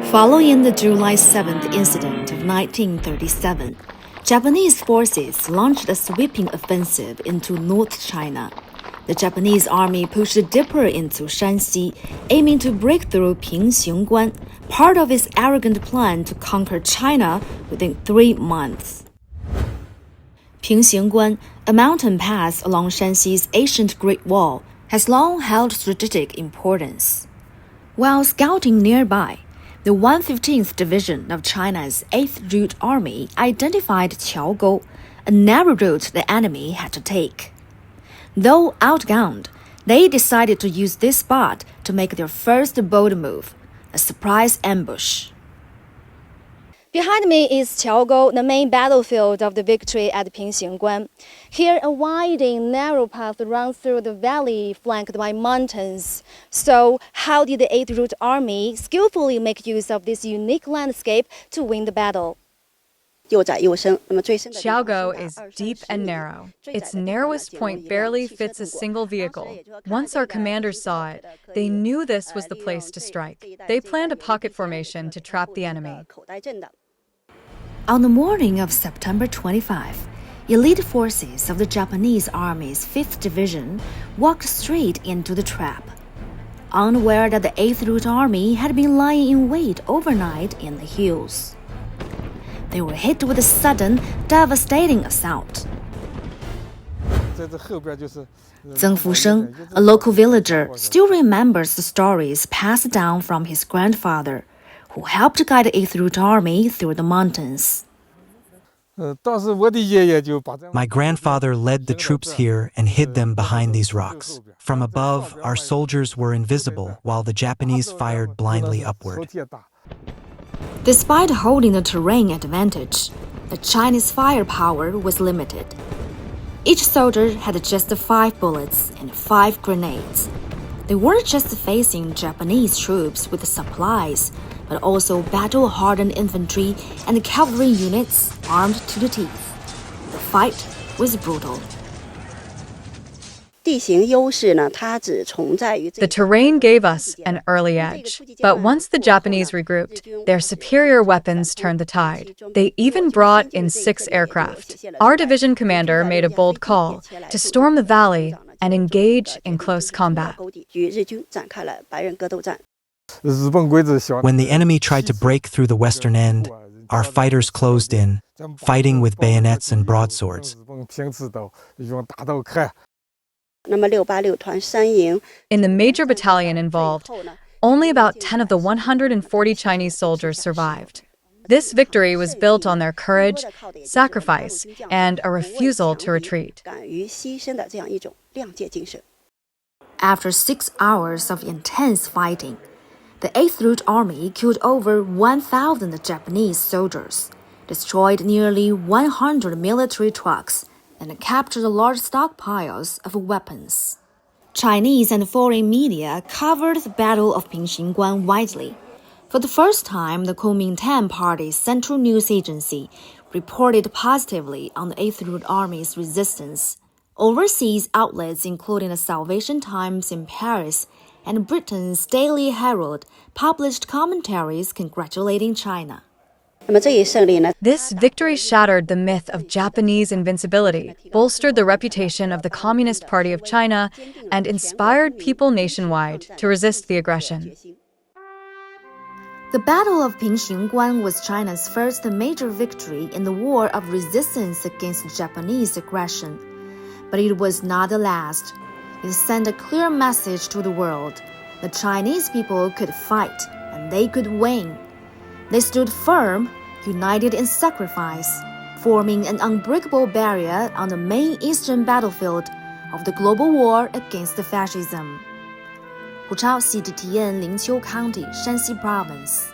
Following the July 7th incident of 1937, Japanese forces launched a sweeping offensive into North China. The Japanese army pushed deeper into Shanxi, aiming to break through Pingxingguan, part of its arrogant plan to conquer China within 3 months. Pingxingguan, a mountain pass along Shanxi's ancient Great Wall, has long held strategic importance. While scouting nearby, the 115th Division of China's 8th Route Army identified Qiaogou, a narrow route the enemy had to take. Though outgunned, they decided to use this spot to make their first bold move, a surprise ambush. Behind me is Qiaogou, the main battlefield of the victory at Pingxingguan. Here, a winding, narrow path runs through the valley flanked by mountains. So, how did the 8th Route Army skillfully make use of this unique landscape to win the battle? Qiaogou is deep and narrow. Its narrowest point barely fits a single vehicle. Once our commanders saw it, they knew this was the place to strike. They planned a pocket formation to trap the enemy. On the morning of September 25, elite forces of the Japanese Army's 5th Division walked straight into the trap. Unaware that the 8th Route Army had been lying in wait overnight in the hills. They were hit with a sudden, devastating assault. Zheng Fusheng, a local villager, still remembers the stories passed down from his grandfather, who helped guide the 8th Route Army through the mountains. My grandfather led the troops here and hid them behind these rocks. From above, our soldiers were invisible while the Japanese fired blindly upward. Despite holding the terrain advantage, the Chinese firepower was limited. Each soldier had just 5 bullets and 5 grenades. They weren't just facing Japanese troops with supplies, but also battle-hardened infantry and cavalry units armed to the teeth. The fight was brutal. The terrain gave us an early edge, but once the Japanese regrouped, their superior weapons turned the tide. They even brought in 6 aircraft. Our division commander made a bold call to storm the valley and engage in close combat. When the enemy tried to break through the western end, our fighters closed in, fighting with bayonets and broadswords. In the major battalion involved, only about 10 of the 140 Chinese soldiers survived. This victory was built on their courage, sacrifice, and a refusal to retreat. After 6 hours of intense fighting, the 8th Route Army killed over 1,000 Japanese soldiers, destroyed nearly 100 military trucks, and captured large stockpiles of weapons. Chinese and foreign media covered the Battle of Pingxingguan widely. For the first time, the Kuomintang Party's central news agency reported positively on the 8th Route Army's resistance. Overseas outlets, including the Salvation Times in Paris and Britain's Daily Herald, published commentaries congratulating China. This victory shattered the myth of Japanese invincibility, bolstered the reputation of the Communist Party of China, and inspired people nationwide to resist the aggression. The Battle of Pingxingguan was China's first major victory in the war of resistance against Japanese aggression. But it was not the last. It sent a clear message to the world. The Chinese people could fight, and they could win. They stood firm, united in sacrifice, forming an unbreakable barrier on the main eastern battlefield of the global war against fascism. 胡超 CGTN 灵丘 County, Shanxi Province.